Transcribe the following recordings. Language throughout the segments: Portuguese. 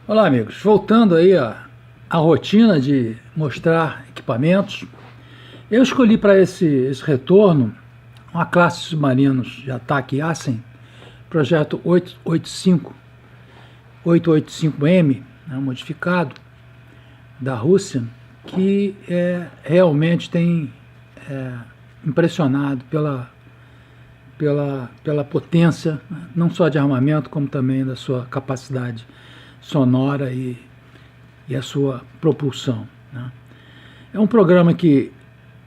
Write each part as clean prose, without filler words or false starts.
Olá, amigos. Voltando aí a rotina de mostrar equipamentos, eu escolhi para esse retorno uma classe de submarinos de ataque Yasen, projeto 885M, né, modificado, da Rússia, que realmente tem impressionado pela potência, não só de armamento, como também da sua capacidade sonora e a sua propulsão, né? É um programa que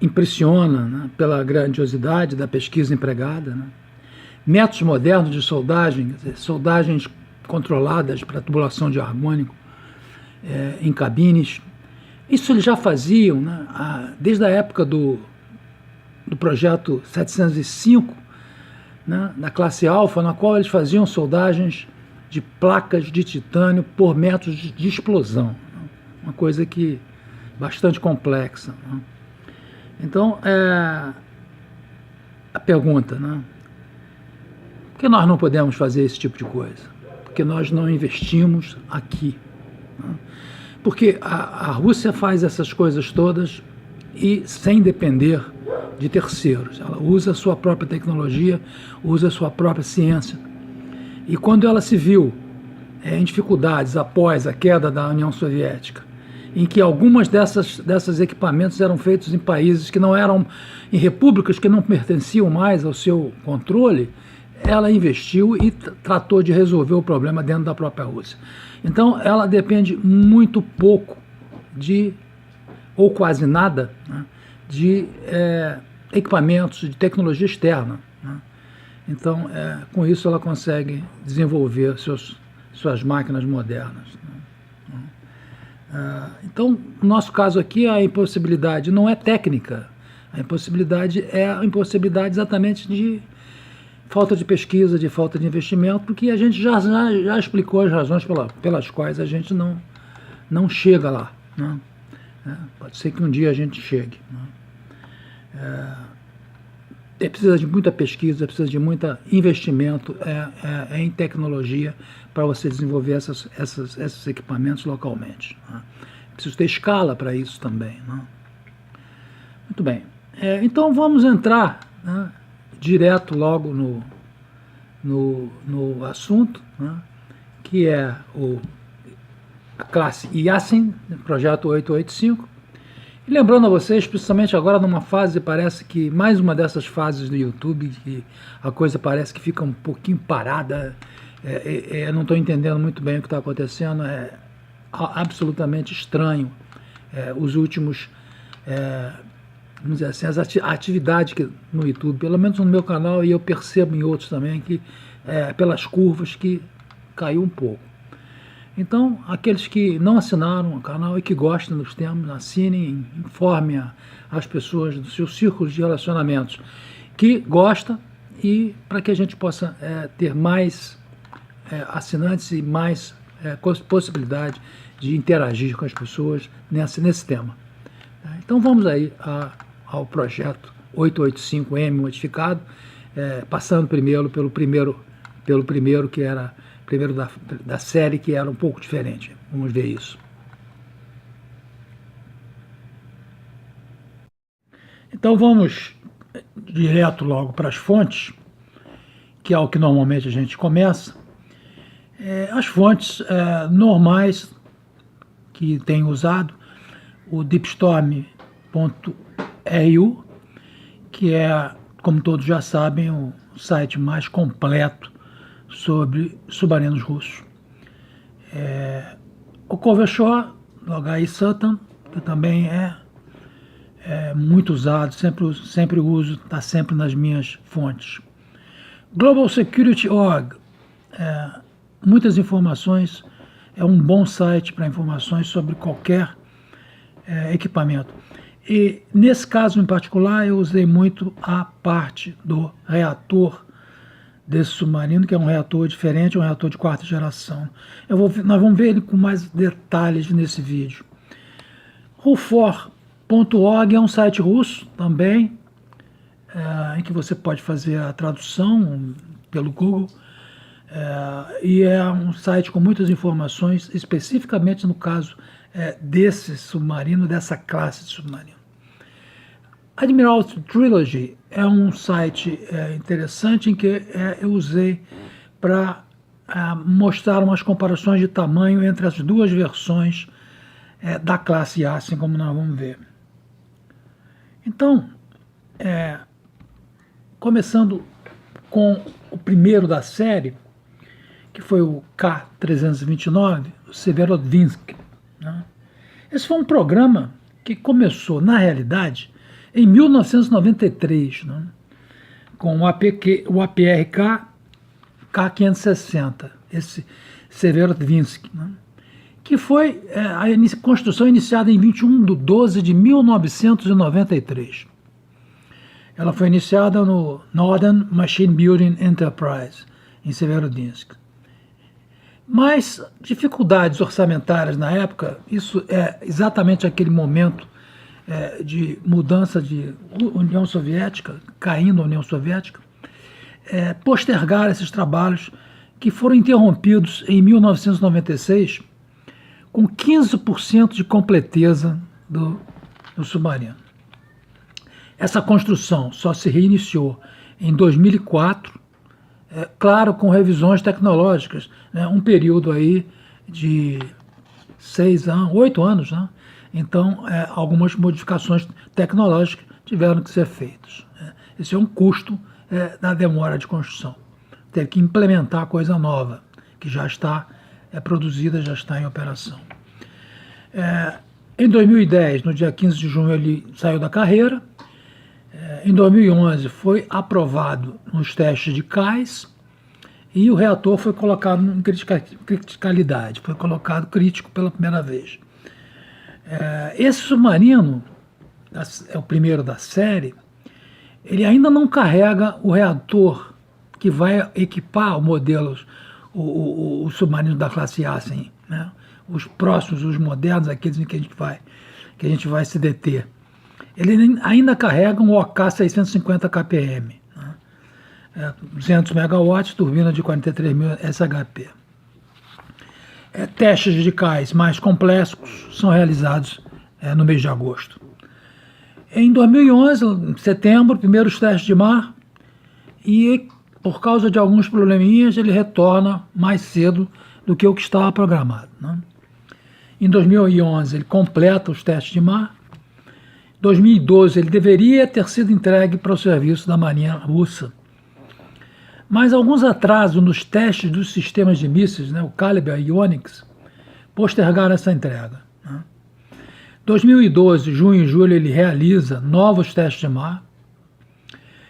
impressiona, né, pela grandiosidade da pesquisa empregada, né? Métodos modernos de soldagem, quer dizer, soldagens controladas para tubulação de argônico em cabines. Isso eles já faziam, né, desde a época do projeto 705, né, da classe Alfa, na qual eles faziam soldagens de placas de titânio por métodos de explosão, né? Uma coisa que bastante complexa, né? Então, a pergunta, né? Por que nós não podemos fazer esse tipo de coisa? Porque nós não investimos aqui, né? Porque a Rússia faz essas coisas todas e sem depender de terceiros. Ela usa a sua própria tecnologia, usa a sua própria ciência. E quando ela se viu em dificuldades após a queda da União Soviética, em que algumas dessas equipamentos eram feitos em países que não eram, em repúblicas que não pertenciam mais ao seu controle, ela investiu e tratou de resolver o problema dentro da própria Rússia. Então, ela depende muito pouco ou quase nada, né, de equipamentos, de tecnologia externa, né? Então, com isso ela consegue desenvolver suas máquinas modernas, né? Então, no nosso caso aqui, a impossibilidade não é técnica, a impossibilidade é a impossibilidade exatamente de falta de pesquisa, de falta de investimento, porque a gente já explicou as razões pelas quais a gente não chega lá, né? Pode ser que um dia a gente chegue, né? Precisa de muita pesquisa, precisa de muito investimento em tecnologia para você desenvolver esses equipamentos localmente, né? Precisa ter escala para isso também, né? Muito bem. Então vamos entrar, né, direto logo no assunto, né, que é a classe Yasen, projeto 885. E lembrando a vocês, principalmente agora numa fase, parece que mais uma dessas fases do YouTube, que a coisa parece que fica um pouquinho parada, eu não estou entendendo muito bem o que está acontecendo, é absolutamente estranho. Os últimos, vamos dizer assim, a atividade no YouTube, pelo menos no meu canal, e eu percebo em outros também, que pelas curvas que caiu um pouco. Então, aqueles que não assinaram o canal e que gostam dos temas, assinem, informem as pessoas dos seus círculos de relacionamentos que gostam, e para que a gente possa ter mais assinantes e mais possibilidade de interagir com as pessoas nesse tema. Então vamos aí ao projeto 885M modificado, passando primeiro pelo primeiro que era primeiro da série, que era um pouco diferente. Vamos ver isso. Então vamos direto logo para as fontes, que é o que normalmente a gente começa. As fontes normais que tenho usado, o deepstorm.eu, que é, como todos já sabem, o site mais completo sobre submarinos russos. O Covershore, do H.I. Sutton, que também é muito usado, sempre uso, está sempre nas minhas fontes. Global Security Org, muitas informações, é um bom site para informações sobre qualquer equipamento. E nesse caso em particular eu usei muito a parte do reator desse submarino, que é um reator diferente, um reator de quarta geração. Nós vamos ver ele com mais detalhes nesse vídeo. Rufor.org é um site russo também, em que você pode fazer a tradução pelo Google. E é um site com muitas informações, especificamente no caso desse submarino, dessa classe de submarino. Admiral Trilogy é um site interessante em que eu usei para mostrar umas comparações de tamanho entre as duas versões da classe A, assim como nós vamos ver. Então, começando com o primeiro da série, que foi o K-329, o Severodvinsk, né? Esse foi um programa que começou, na realidade, em 1993, né? Com o APRK K560, esse Severodvinsk, né? Que foi a construção iniciada em 21/12/1993. Ela foi iniciada no Northern Machine Building Enterprise, em Severodvinsk. Mas dificuldades orçamentárias na época, isso é exatamente aquele momento de mudança de União Soviética, caindo a União Soviética, postergaram esses trabalhos que foram interrompidos em 1996 com 15% de completeza do submarino. Essa construção só se reiniciou em 2004, claro, com revisões tecnológicas, né, um período aí de 8 anos, né? Então, algumas modificações tecnológicas tiveram que ser feitas. Esse é um custo da demora de construção. Teve que implementar coisa nova, que já está produzida, já está em operação. Em 2010, no dia 15 de junho, ele saiu da carreira. Em 2011, foi aprovado nos testes de cais e o reator foi colocado em criticalidade, foi colocado crítico pela primeira vez. Esse submarino, é o primeiro da série, ele ainda não carrega o reator que vai equipar o modelo, o submarino da classe A, assim, né? Os próximos, os modernos, aqueles em que a gente vai se deter. Ele ainda carrega um OK 650 kpm, né? 200 megawatts, turbina de 43.000 SHP. Testes de cais mais complexos são realizados no mês de agosto. Em 2011, em setembro, primeiros testes de mar, e por causa de alguns probleminhas, ele retorna mais cedo do que o que estava programado, né? Em 2011, ele completa os testes de mar. Em 2012, ele deveria ter sido entregue para o serviço da Marinha Russa. Mas alguns atrasos nos testes dos sistemas de mísseis, né, o Kalibr e o Onyx, postergaram essa entrega, né? 2012, junho e julho, ele realiza novos testes de mar.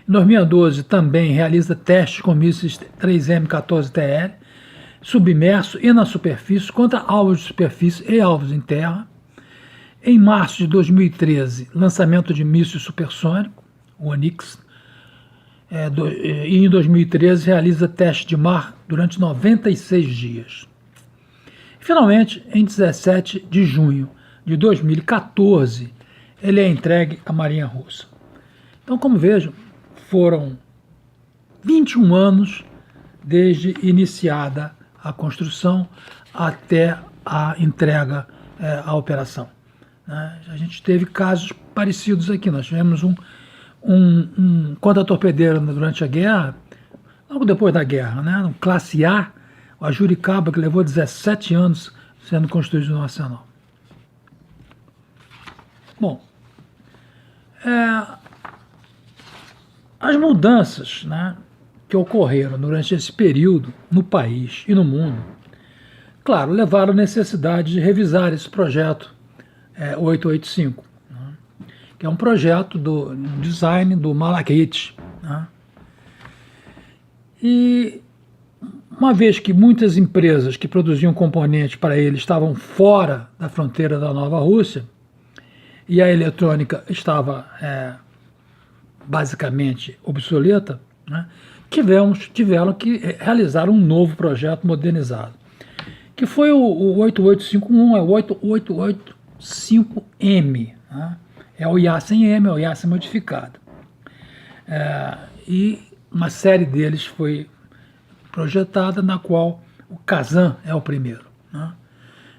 Em 2012, também realiza testes com mísseis 3M14TL, submerso e na superfície, contra alvos de superfície e alvos em terra. Em março de 2013, lançamento de míssil supersônico, o Onyx. E em 2013 realiza teste de mar durante 96 dias. Finalmente, em 17 de junho de 2014, ele é entregue à Marinha Russa. Então, como vejam, foram 21 anos desde iniciada a construção até a entrega à operação. A gente teve casos parecidos aqui. Nós tivemos um contra-torpedeiro durante a guerra, logo depois da guerra, né? Um classe A, o Ajuricaba, que levou 17 anos sendo construído no arsenal. Bom, as mudanças, né, que ocorreram durante esse período no país e no mundo, claro, levaram à necessidade de revisar esse projeto 885, né, que é um projeto do design do Malachite, né? E uma vez que muitas empresas que produziam componentes para ele estavam fora da fronteira da Nova Rússia e a eletrônica estava basicamente obsoleta, né, tiveram que realizar um novo projeto modernizado, que foi o 8851, é o 8885M, né? É o IA-100M, é o IA modificado. E uma série deles foi projetada, na qual o Kazan é o primeiro, né?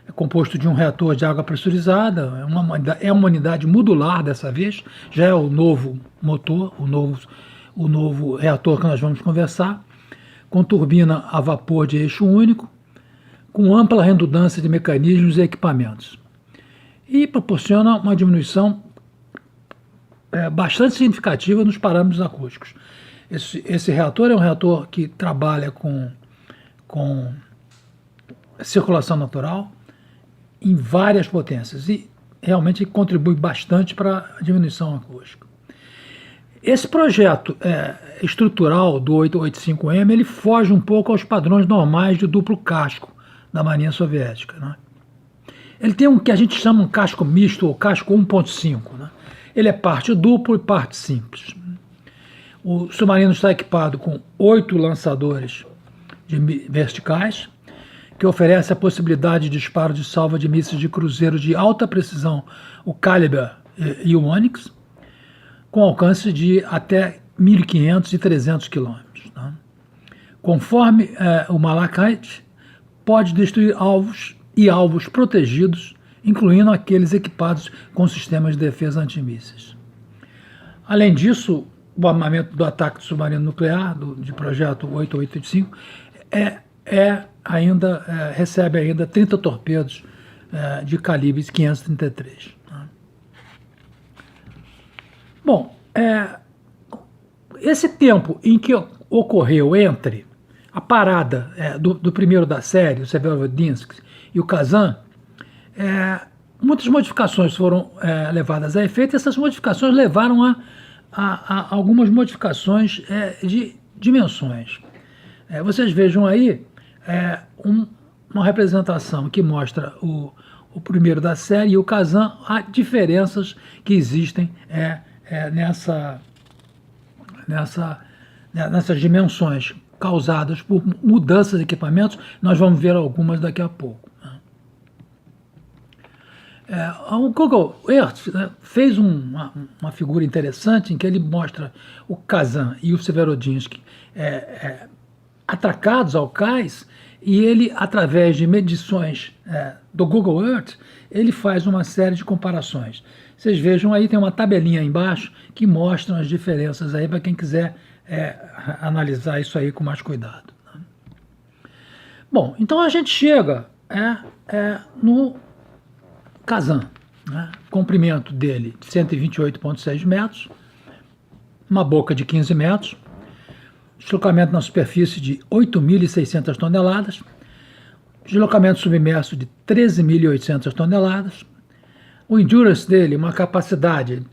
É composto de um reator de água pressurizada, é uma unidade modular dessa vez, já é o novo motor, o novo reator que nós vamos conversar, com turbina a vapor de eixo único, com ampla redundância de mecanismos e equipamentos. E proporciona uma diminuição bastante significativa nos parâmetros acústicos. Esse reator é um reator que trabalha com circulação natural em várias potências e realmente contribui bastante para a diminuição acústica. Esse projeto estrutural do 885M, ele foge um pouco aos padrões normais de duplo casco da Marinha Soviética, né? Ele tem um que a gente chama um casco misto ou casco 1.5, né? Ele é parte duplo e parte simples. O submarino está equipado com 8 lançadores verticais, que oferece a possibilidade de disparo de salva de mísseis de cruzeiro de alta precisão, o Caliber e o Onyx, com alcance de até 1.500 e 300 quilômetros. Né? Conforme o Malachite, pode destruir alvos e alvos protegidos, incluindo aqueles equipados com sistemas de defesa antimísseis. Além disso, o armamento do ataque do submarino nuclear, de projeto 8885, recebe ainda 30 torpedos de calibre 533. Né? Bom, esse tempo em que ocorreu entre a parada do primeiro da série, o Severodvinsk, e o Kazan, muitas modificações foram levadas a efeito, e essas modificações levaram a algumas modificações de dimensões. Vocês vejam aí uma representação que mostra o primeiro da série e o Kazan, há diferenças que existem nessas dimensões causadas por mudanças de equipamentos. Nós vamos ver algumas daqui a pouco. O Google Earth fez uma figura interessante em que ele mostra o Kazan e o Severodvinsk atracados ao cais, e ele, através de medições do Google Earth, ele faz uma série de comparações. Vocês vejam aí, tem uma tabelinha aí embaixo que mostra as diferenças aí para quem quiser analisar isso aí com mais cuidado. Bom, então a gente chega no Kazan, né? Comprimento dele de 128,6 metros, uma boca de 15 metros, deslocamento na superfície de 8.600 toneladas, deslocamento submerso de 13.800 toneladas, o endurance dele, uma capacidade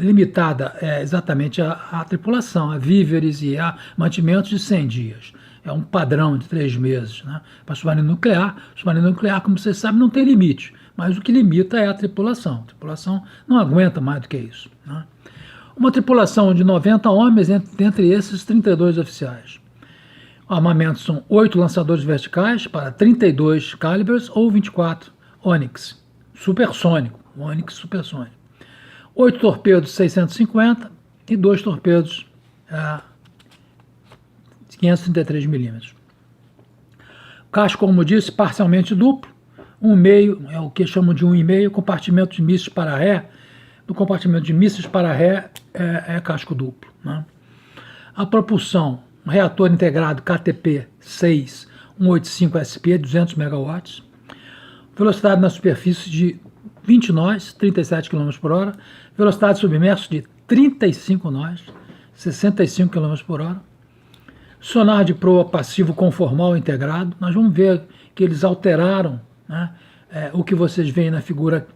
limitada exatamente à tripulação, a víveres e a mantimentos de 100 dias. É um padrão de 3 meses, né? Para submarino nuclear. Submarino nuclear, como vocês sabem, não tem limite, mas o que limita é a tripulação. A tripulação não aguenta mais do que isso, né? Uma tripulação de 90 homens, entre esses 32 oficiais. O armamento são 8 lançadores verticais para 32 Calibers ou 24 Onyx, supersônico, Onyx supersônico. 8 torpedos 650 e 2 torpedos 533 milímetros. Casco, como disse, parcialmente duplo, 1,5, é o que chamam de 1,5, compartimento de mísseis para ré. No compartimento de mísseis para ré é casco duplo, né? A propulsão, um reator integrado KTP-6 185SP, 200 megawatts. Velocidade na superfície de 20 nós, 37 km por hora. Velocidade submerso de 35 nós, 65 km por hora. Sonar de proa passivo conformal integrado. Nós vamos ver que eles alteraram, né, o que vocês veem na figura.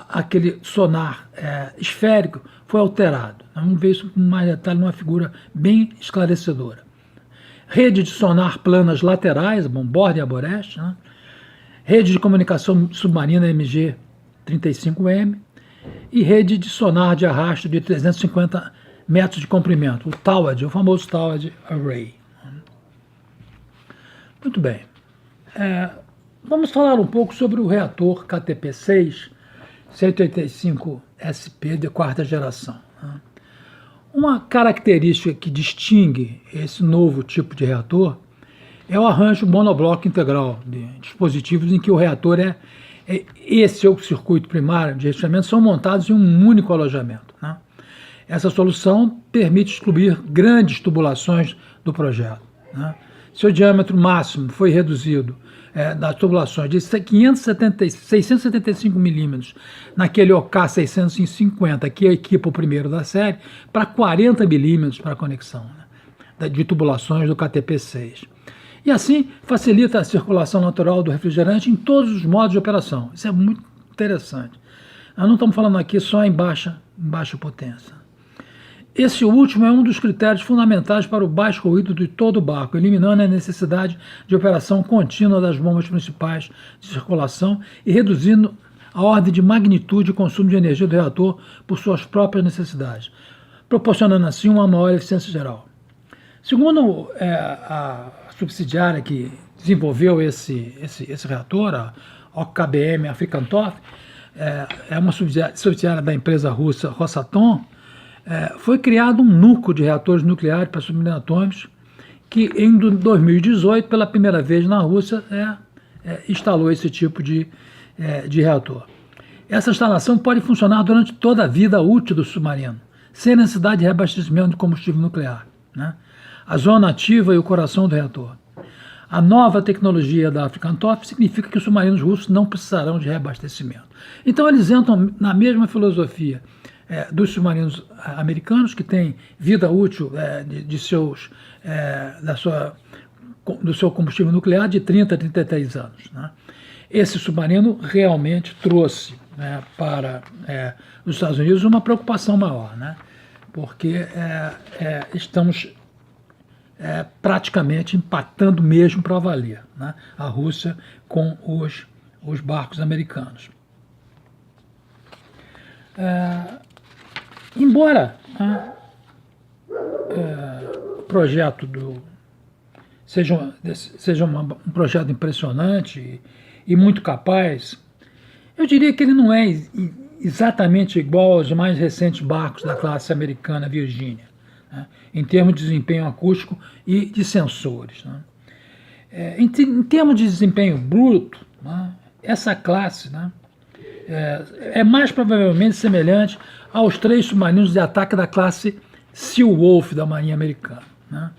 Aquele sonar esférico foi alterado. Vamos ver isso com mais detalhe numa figura bem esclarecedora. Rede de sonar planas laterais, bomborda e aboreste, né? Rede de comunicação submarina MG-35M e rede de sonar de arrasto de 350 metros de comprimento, o TAWAD, o famoso TAWAD Array. Muito bem. Vamos falar um pouco sobre o reator KTP-6 185 SP de quarta geração. Uma característica que distingue esse novo tipo de reator é o arranjo monobloco integral de dispositivos em que o reator esse é o circuito primário de resfriamento, são montados em um único alojamento, né? Essa solução permite excluir grandes tubulações do projeto, né? Seu diâmetro máximo foi reduzido das tubulações de 675 milímetros naquele OK 650, que equipa o primeiro da série, para 40 milímetros para a conexão, né, de tubulações do KTP-6. E assim facilita a circulação natural do refrigerante em todos os modos de operação. Isso é muito interessante. Nós não estamos falando aqui só em baixa potência. Esse último é um dos critérios fundamentais para o baixo ruído de todo o barco, eliminando a necessidade de operação contínua das bombas principais de circulação e reduzindo a ordem de magnitude de consumo de energia do reator por suas próprias necessidades, proporcionando assim uma maior eficiência geral. Segundo a subsidiária que desenvolveu esse reator, a OKBM Africantoff, é uma subsidiária da empresa russa Rosatom. Foi criado um núcleo de reatores nucleares para submarinos atômicos que, em 2018, pela primeira vez na Rússia, instalou esse tipo de reator. Essa instalação pode funcionar durante toda a vida útil do submarino, sem necessidade de reabastecimento de combustível nuclear, né? A zona ativa e o coração do reator. A nova tecnologia da Africantoff significa que os submarinos russos não precisarão de reabastecimento. Então, eles entram na mesma filosofia dos submarinos americanos, que têm vida útil do seu combustível nuclear de 30 a 33 anos, né? Esse submarino realmente trouxe, né, para os Estados Unidos uma preocupação maior, né? Porque estamos praticamente empatando mesmo para valer, né, a Rússia com os barcos americanos. Embora o projeto seja um projeto impressionante e muito capaz, eu diria que ele não é exatamente igual aos mais recentes barcos da classe americana Virginia, né, em termos de desempenho acústico e de sensores, né. Em termos de desempenho bruto, né, essa classe, né, é mais provavelmente semelhante aos 3 submarinos de ataque da classe Seawolf da Marinha Americana, né?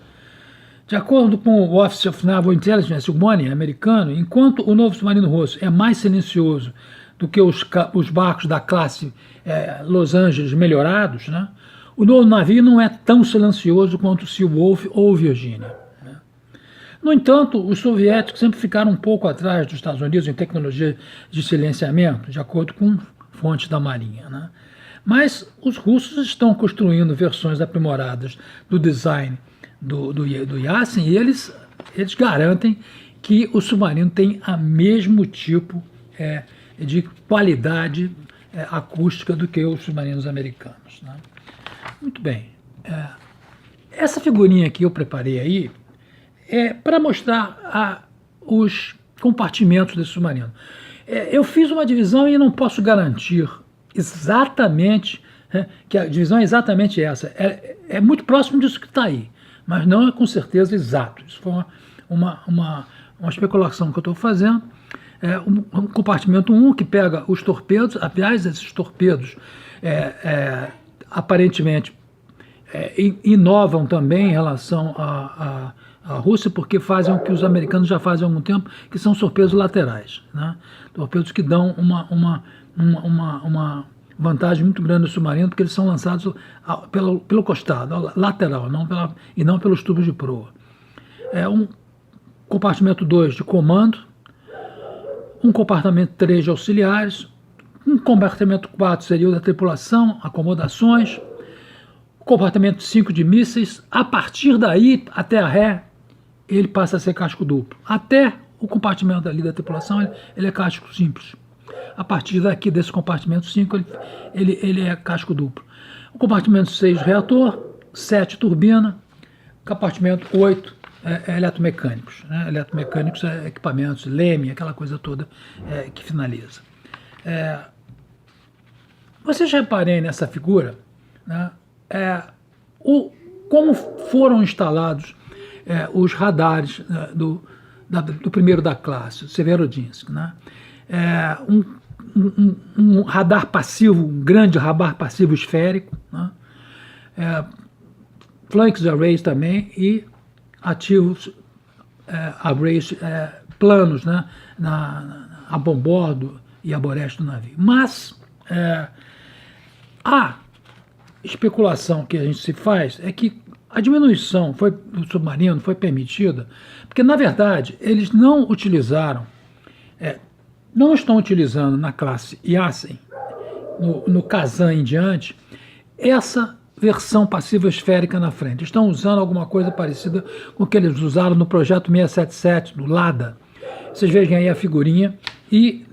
De acordo com o Office of Naval Intelligence, o MONI americano, enquanto o novo submarino russo é mais silencioso do que os barcos da classe Los Angeles melhorados, né, o novo navio não é tão silencioso quanto o Seawolf ou o Virginia, né? No entanto, os soviéticos sempre ficaram um pouco atrás dos Estados Unidos em tecnologia de silenciamento, de acordo com fontes da Marinha, né? Mas os russos estão construindo versões aprimoradas do design do Yasin e eles garantem que o submarino tem o mesmo tipo de qualidade acústica do que os submarinos americanos, né? Muito bem. Essa figurinha que eu preparei aí é para mostrar os compartimentos desse submarino. Eu fiz uma divisão e não posso garantir exatamente que a divisão é exatamente essa. É muito próximo disso que está aí, mas não é com certeza exato. Isso foi uma especulação que eu estou fazendo. Um compartimento 1 que pega os torpedos. Aliás, esses torpedos aparentemente inovam também em relação à Rússia, porque fazem o que os americanos já fazem há algum tempo, que são torpedos laterais, né? Torpedos que dão uma vantagem muito grande no submarino, porque eles são lançados pelo costado, lateral, e não pelos tubos de proa. Um compartimento 2 de comando, um compartimento 3 de auxiliares, um compartimento 4 seria o da tripulação, acomodações, o compartimento 5 de mísseis. A partir daí, até a ré, ele passa a ser casco duplo. Até o compartimento ali da tripulação, ele é casco simples. A partir daqui, desse compartimento 5, ele é casco duplo. O compartimento 6, reator, 7, turbina, compartimento 8, eletromecânicos, né? Eletromecânicos equipamentos, leme, aquela coisa toda que finaliza. Vocês reparem nessa figura, né, como foram instalados os radares do primeiro da classe, o Severodvinski, né? Um radar passivo, um grande radar passivo esférico, né? Flanks arrays também e ativos arrays planos, né? A bombordo e a boreste do navio. Mas a especulação que a gente se faz é que a diminuição do submarino foi permitida porque, na verdade, eles não estão utilizando na classe Yasen, no Kazan em diante, essa versão passiva esférica na frente. Estão usando alguma coisa parecida com o que eles usaram no projeto 677, no LADA. Vocês vejam aí a figurinha e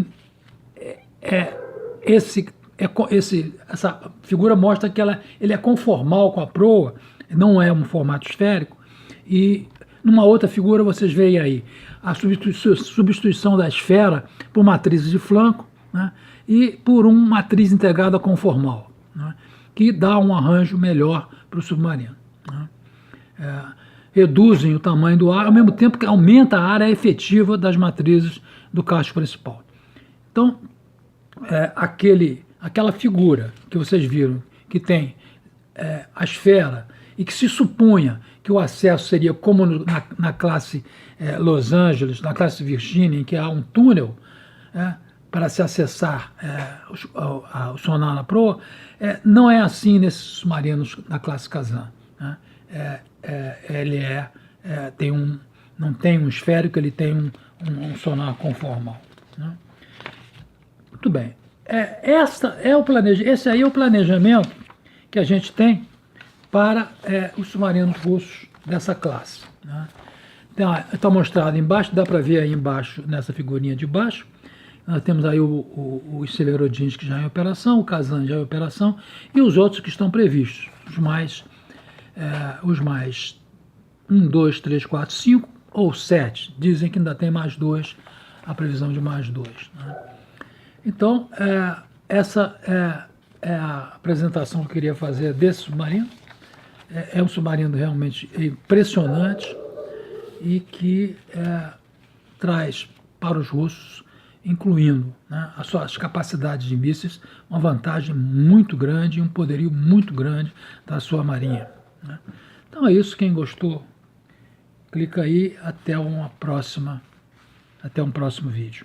essa figura mostra que ele é conformal com a proa, não é um formato esférico. E numa outra figura vocês veem aí a substituição da esfera por matrizes de flanco, né, e por uma matriz integrada conformal, né, que dá um arranjo melhor para o submarino, né. Reduzem o tamanho do ar, ao mesmo tempo que aumenta a área efetiva das matrizes do casco principal. Então, aquela figura que vocês viram, que tem a esfera, e que se supunha que o acesso seria como na classe Los Angeles, na classe Virginia, em que há um túnel para se acessar o sonar na proa, não é assim nesses submarinos da classe Kazan, né? Não tem um esférico, ele tem um sonar conformal, né? Muito bem. Esse aí é o planejamento que a gente tem para os submarinos russos dessa classe, né? Está mostrado embaixo, dá para ver aí embaixo, nessa figurinha de baixo, nós temos aí o Severodvinski já em operação, o Kazan já em operação, e os outros que estão previstos, os mais 1, 2, 3, 4, 5 ou 7, dizem que ainda tem mais 2, a previsão de mais 2, né? Então, essa é a apresentação que eu queria fazer desse submarino. É um submarino realmente impressionante e que traz para os russos, incluindo, né, as suas capacidades de mísseis, uma vantagem muito grande e um poderio muito grande da sua marinha, né? Então é isso, quem gostou, clica aí, até um próximo vídeo.